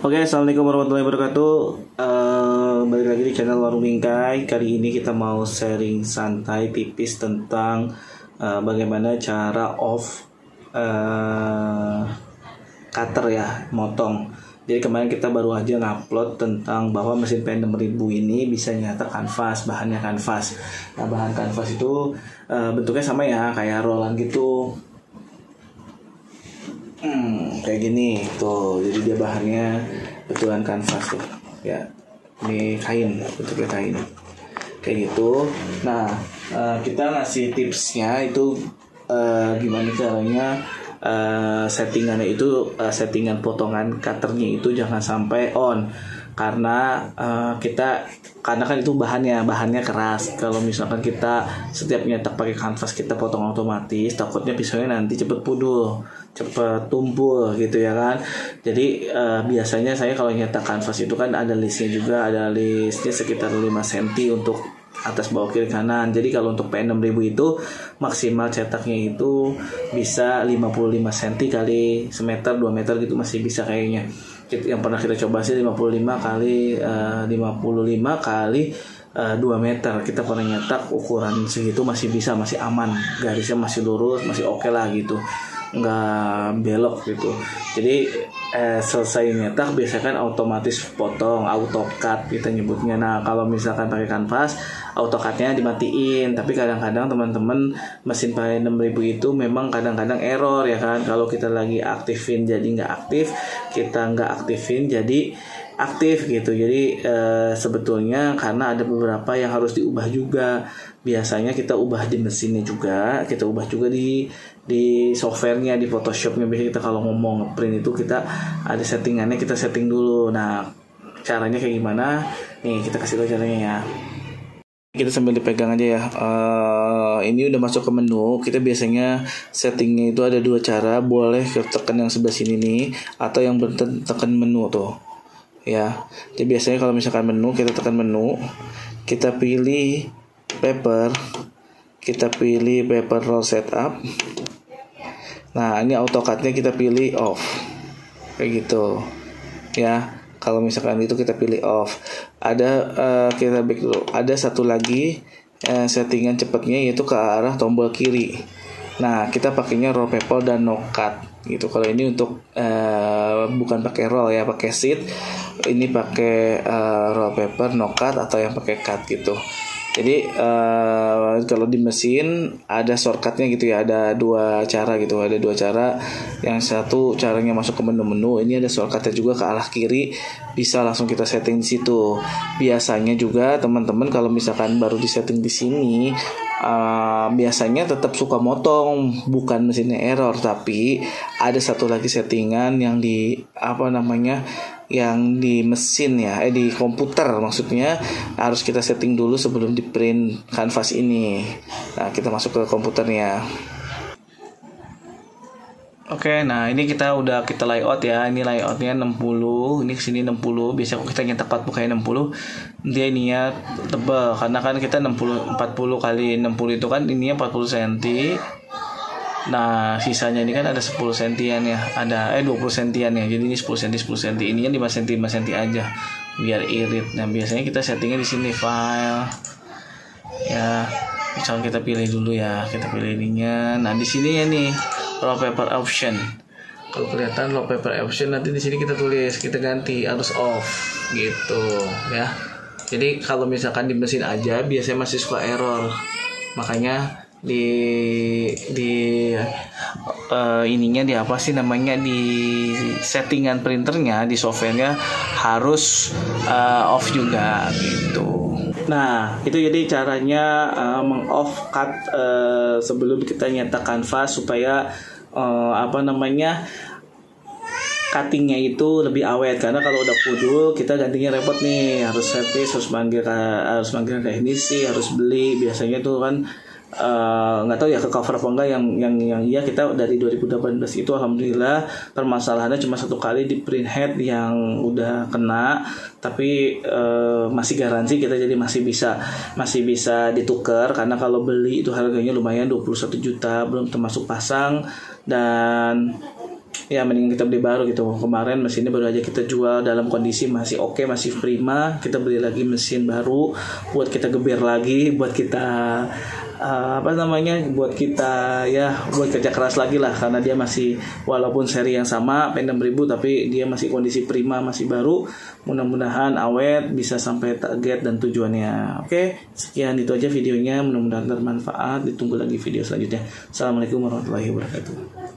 Oke, assalamualaikum warahmatullahi wabarakatuh. Balik lagi di channel Warung Bingkai. Kali ini kita mau sharing santai tipis tentang bagaimana cara off cutter ya, motong. Jadi kemarin kita baru aja ngupload tentang bahwa mesin P6000 ini bisa nyata kanvas, bahannya kanvas. Nah, bahan kanvas itu bentuknya sama ya, kayak rolan gitu. Kayak gini tuh, jadi dia bahannya betulan kanvas tuh ya, ini kain, bentuknya kain kayak gitu. Nah, kita ngasih tipsnya itu gimana caranya settingannya itu, settingan potongan cutternya itu jangan sampai on, karena karena kan itu bahannya keras. Kalau misalkan kita setiap nyetak pakai kanvas kita potong otomatis, takutnya pisaunya nanti cepet pudul, cepet tumpul gitu ya kan. Jadi biasanya saya kalau nyetak kanvas itu kan ada listnya juga, ada listnya sekitar 5 cm untuk atas bawah kiri kanan. Jadi kalau untuk P6000 itu maksimal cetaknya itu bisa 55 cm kali semeter 2 meter gitu, masih bisa kayaknya. Yang pernah kita coba sih 55 kali 2 meter. Kita pernah nyetak ukuran segitu, masih bisa, masih aman, garisnya masih lurus, masih oke lah gitu, nggak belok gitu. Jadi selesai nyetak biasanya kan otomatis potong, auto cut kita nyebutnya. Nah, kalau misalkan pakai kanvas, auto cutnya dimatiin. Tapi kadang-kadang teman-teman mesin P6000 itu memang kadang-kadang error ya kan. Kalau kita lagi aktifin jadi nggak aktif, kita nggak aktifin jadi aktif gitu. Jadi sebetulnya karena ada beberapa yang harus diubah juga. Biasanya kita ubah di mesinnya juga, kita ubah juga di softwarenya, di Photoshopnya. Biasanya kita kalau ngomong print itu kita ada settingannya, kita setting dulu. Nah, caranya kayak gimana? Nih, kita kasih tahu caranya ya. Kita sambil dipegang aja ya. Ini udah masuk ke menu. Kita biasanya settingnya itu ada 2 cara. Boleh tekan yang sebelah sini nih, atau yang tekan menu tuh ya. Jadi biasanya kalau misalkan menu, kita tekan menu, kita pilih paper, kita pilih paper roll setup. Nah, ini AutoCAD-nya kita pilih off kayak gitu ya. Kalau misalkan itu kita pilih off. Ada kita back dulu. Ada satu lagi settingan cepatnya, yaitu ke arah tombol kiri. Nah, kita pakainya roll paper dan no cut gitu. Kalau ini untuk bukan pakai roll ya, pakai sheet. Ini pakai roll paper no cut, atau yang pakai cut gitu. Jadi kalau di mesin ada shortcutnya gitu ya, ada 2 cara gitu, ada 2 cara. Yang satu caranya masuk ke menu-menu, ini ada shortcutnya juga ke arah kiri, bisa langsung kita setting di situ. Biasanya juga teman-teman kalau misalkan baru di setting di sini, biasanya tetap suka motong, bukan mesinnya error, tapi ada satu lagi settingan yang di yang di mesin ya, di komputer maksudnya, harus kita setting dulu sebelum di print kanvas ini. Nah, kita masuk ke komputernya. Oke, nah ini kita layout ya. Ini layoutnya 60, ini kesini 60. Biasa kalau kita nyetak 40 kali 60, dia ininya tebal, karena kan kita 40 kali 60 itu kan ininya 40 cm. Nah, sisanya ini kan ada 10 sentian ya, ada 20 sentian ya. Jadi ini 10 cm 10 cm, ininya 5 cm 5 cm aja biar irit. Nah, biasanya kita settingnya di sini file. Ya, misalnya kita pilih dulu ya, kita pilih ininya. Nah, di sini ya nih, roll paper option. Kalau kelihatan roll paper option, nanti di sini kita tulis, kita ganti harus off gitu ya. Jadi kalau misalkan di mesin aja biasanya masih suka error. Makanya di ininya di apa sih namanya, di settingan printernya, di softwarenya harus off juga gitu. Nah, itu jadi caranya meng-off cut sebelum kita nyetak kanvas, supaya cuttingnya itu lebih awet. Karena kalau udah pudul kita gantinya repot nih, harus service, harus manggil teknisi, harus beli. Biasanya tuh kan nggak tahu ya ke cover apa enggak, yang iya, kita dari 2018 itu alhamdulillah permasalahannya cuma 1 kali di print head yang udah kena, tapi masih garansi kita, jadi masih bisa ditukar. Karena kalau beli itu harganya lumayan 21 juta belum termasuk pasang, dan ya mending kita beli baru gitu. Kemarin mesinnya baru aja kita jual dalam kondisi masih oke, masih prima. Kita beli lagi mesin baru buat kita geber lagi, buat kita buat kita buat kerja keras lagi lah, karena dia masih walaupun seri yang sama P6000 tapi dia masih kondisi prima, masih baru. Mudah-mudahan awet bisa sampai target dan tujuannya. Oke, sekian itu aja videonya, mudah-mudahan bermanfaat. Ditunggu lagi video selanjutnya. Assalamualaikum warahmatullahi wabarakatuh.